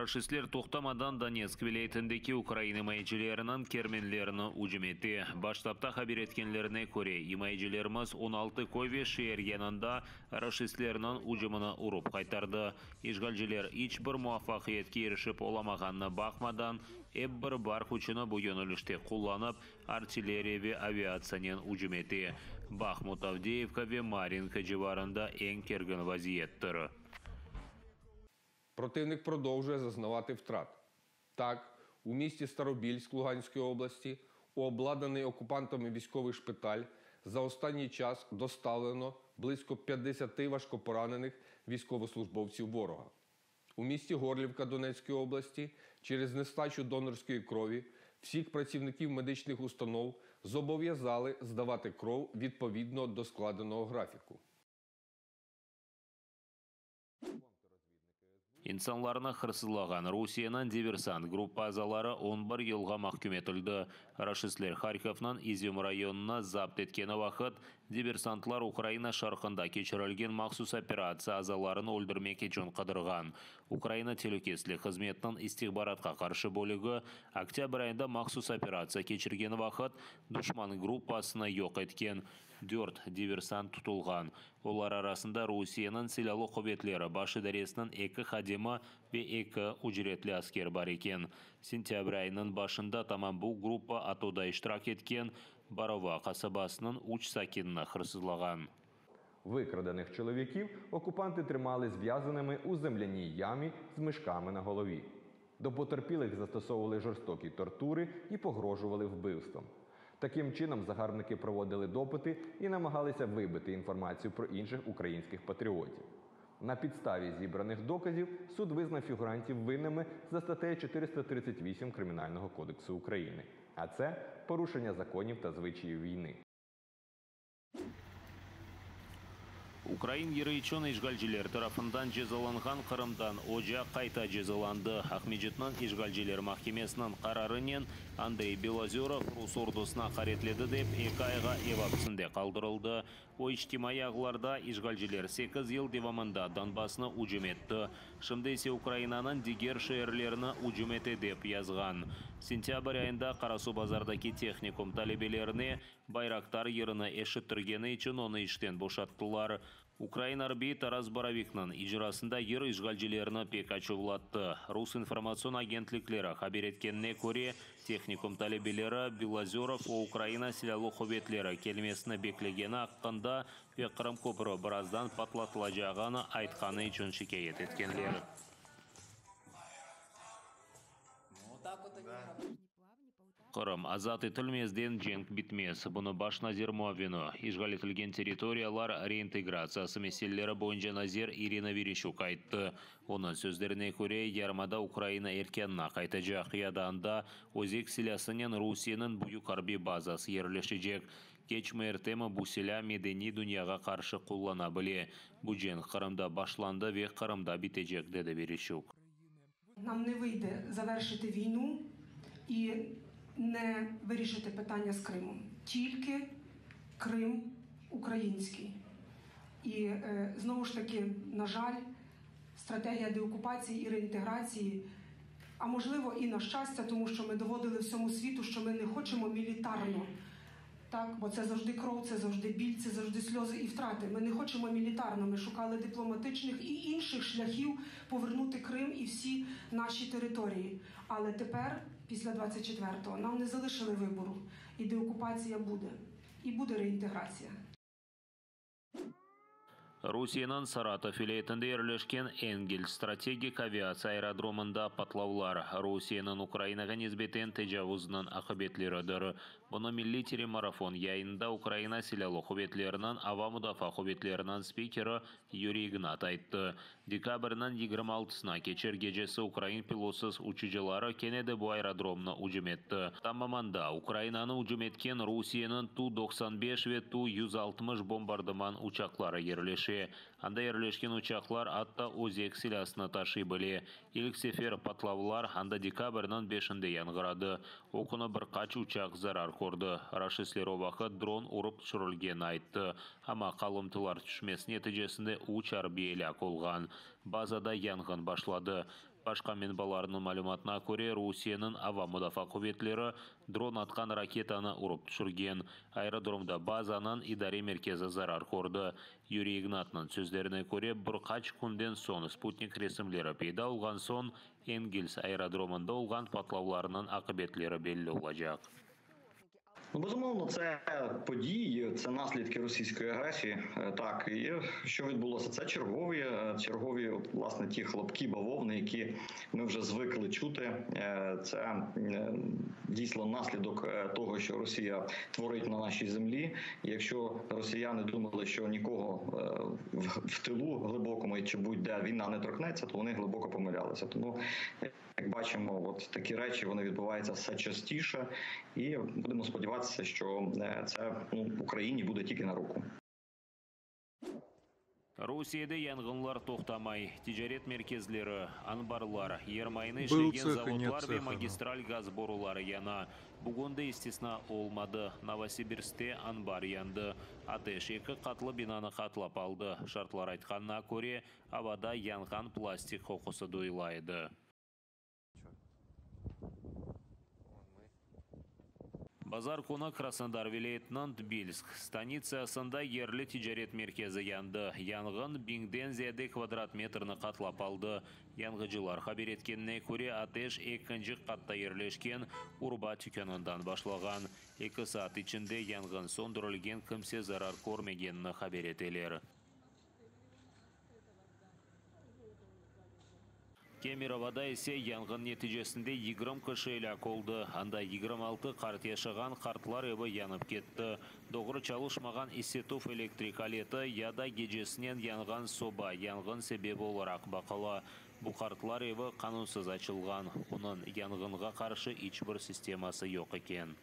Рашистлер тоқтамадан Донецк вилаетіндегі Украина майжелерінің керменлеріні ұжыметі. Баштапта хабер еткенлеріне көре, имайжелеріміз 16 көйве шеергенінде рашистлерінің ұжымыны ұрып қайтарды. Ишгалжелер іч бір муафақиетке ерішіп оламағанны бақмадан, бір бар күчіні бұл yönеліште құланып, артиллерия ве авиацияның ұжыметі. Бахмут, Авдеевка ве Маринка живарында ең керген вазиеттір. Противник продовжує зазнавати втрат. Так, у місті Старобільськ Луганської області у обладнаний окупантами військовий шпиталь за останній час доставлено близько 50 важкопоранених військовослужбовців ворога. У місті Горлівка Донецької області через нестачу донорської крові всіх працівників медичних установ зобов'язали здавати кров відповідно до складеного графіку. İnsanlarını hırsızlаған Rusiyanın диверсант группа азалары 11 yılға mahkum etілді. Рашистлер Харьковнан Изюм районына запт еткені вақыт, диверсантлар Украина шарқында кечірілген мақсус операция азаларын өлдірмек үшін қыдырған. Украина телекеслік қызметінің истихбаратқа қаршы бөлігі октябрь айында мақсус операция кечірген вақыт дұшман группасына йоқ еткен. 4 диверсант тұтылған. Олар арасында Русияның силалы құбетлері башы дәресінің 2 хадима ве 2 үжіретлі аскер бар екен. Сентябрь айының башында тамам бұл группа атода иштирак еткен Барова қасабасының уч сакинына хырсызлаган. Викрадених чоловіків окупанти тримали зв'язаними у земляній ямі з мішками на голові. До потерпілих застосовували жорстокі тортури і погрожували вбивством. Таким чином загарбники проводили допити і намагалися вибити інформацію про інших українських патріотів. На підставі зібраних доказів суд визнав фігурантів винними за статтею 438 Кримінального кодексу України. А це порушення законів та звичаїв війни. Украин ерейчон ишгалжилер тарапынан жезаланған Қырымдан Ожа қайта жезаланды. Ахмеджетнан ишгалжилер махкемесінің қарарынен Андрей Белозеров Рус ордысына қаретледі деп 2 айға евапсынде қалдырылды. O içtimai ağlarda işgalciler 8 yıl devamında Donbas'ını ucum etті. Şimdi ise Ukrayna'nın diğer şehirlerini ucum etti dep yazған. Sentyabr ayında Karasu bazardaki teknikum talebelerini Bayraktar yerini eşittirgeni için onu işten boşattılar. Ukrayna Arbi Taras Baravik'nin icrasında yer işgalcilerini pek açıklattı. Rus informasyon agentlikleri haber etkenine göre teknikum talebeleri Belozerov o Ukrayna silahlı kuvvetleri kelimesini beklegeni hakkında ve Kırım köprü birazdan patlatılacağını aytqаны için şikayet etkenler. Qırım azat etilmezden cenk bitmez. Bunu baş nazir muavini, işgal etilgen territoriyalar reintegrasiyası meseleleri boyunca nazir Irina Vereshchuk aytты. Onun sözlerine göre yarmada Ukrayna erkenine qaytacak yadanda Ozek silasının Rusiyanın büyük harbi bazası yerleşecek. Geçme ertemi bu silah medeni dünyaya karşı kullanabili. Bu cenk Kırım'da başlandı ve Kırım'da bitecek dedi Vereshchuk. Нам не вийде завершити війну і не вирішити питання з Кримом. Тільки Крим український. І знову ж таки, на жаль, стратегія деокупації і реінтеграції, а можливо і на щастя, тому що ми доводили всьому світу, що ми не хочемо мілітарно. Так, бо це завжди кров, це завжди біль, це завжди сльози і втрати. Ми не хочемо мілітарно, ми шукали дипломатичних і інших шляхів повернути Крим і всі наші території. Але тепер, після 24-го, нам не залишили вибору. І деокупація буде. І буде реінтеграція. Rusiyanın Saratov vilayetinde yerleşken Engels strategik aviasiya aerodromunda patlavlar Rusiyanın Ukraynaga nisbeten tecavüzünün akıbetleridir. Bunu Milli Telemarafon yayında Ukrayna silahlı kuvvetlerinin Ava Müdafaa kuvvetlerinin spikeri Yuriy Ignat aytты. Dekabrның 26-sına keçer gecesi Ukrayn pilotsuz uçucuları Kennedy bu aerodromuna ucum etті. Tamamında Ukrayna'nı ucum etken Rusiyanın Tu-95 ve Tu-160 bombardıman uçakları yerleşir. көре. Анда ерлешкен учаклар атта Озек силасына ташы біле. Илк сефер патлавлар анда декабрнан 5-нде янгырады. Окуна бір қач учак зарар көрді. Рашислер вақыт дрон ұрып түшірілген айтты. Ама қалымтылар түшмес нәтижесінде учар бейляк олған. Базада янгын башлады. Башқа менбаларының малюматына көре Русияның ава мұдафа құветлері дрон атқан ракетаны ұрып түшірген. Аэродромда базанын идаре меркезі зарар көрді. Юрий Игнатның сөздеріне көре бір қач күнден сон спутник ресімлері пейда олған сон Энгельс аэродромында олған патлауларының ақыбетлері белі олажақ. Безумовно, це події, це наслідки російської агресії. Так, і що відбулося? Це чергові, власне, ті хлопки, бавовни, які ми вже звикли чути. Це дійсно наслідок того, що Росія творить на нашій землі. І якщо росіяни думали, що нікого в тилу глибокому чи будь-де війна не торкнеться, то вони глибоко помилялися. Тому, як бачимо, от такі речі вони відбуваються все частіше, і будемо сподіватися, що це Україні буде тільки на руку. Русияда янгынлар тоқтамай, тижарет меркезлері, анбарлар, ермайны ішлеген заводлар бе магистраль газ борулары яна. Бүгінді істесна олмады. Новосибирсте анбар янды. Атеш екі қатлы бинаны қатлап алды. Шартлар айтқанына көре, авада янған пластик қоқысы дойлайды. Базар куна Краснодар вилаятынан Тбилиск станицасында ерлі тижарет меркезі янды. Янгын биңден зияде квадрат метрны қатлап алды. Янгыжылар хабер еткеніне көре атеш 2-нчы қатта ерлешкен урба түкеніндан башлаған. 2 саат içinde янгын сондырылген кімсе зарар көрмегенні хабер етелер. Кемеровада есе янгын нәтижесінде 20 кіші ілак олды. Анда 26 қарт яшыған қартлар ебі янып кетті. Доғыры чалышмаған Исетов электрик алеті яда гежесінен янған соба янгын себебі оларақ бақыла. Бұл қартлар ебі қанунсыз açылған. Оның янгынға қаршы ешбір системасы жоқ екен.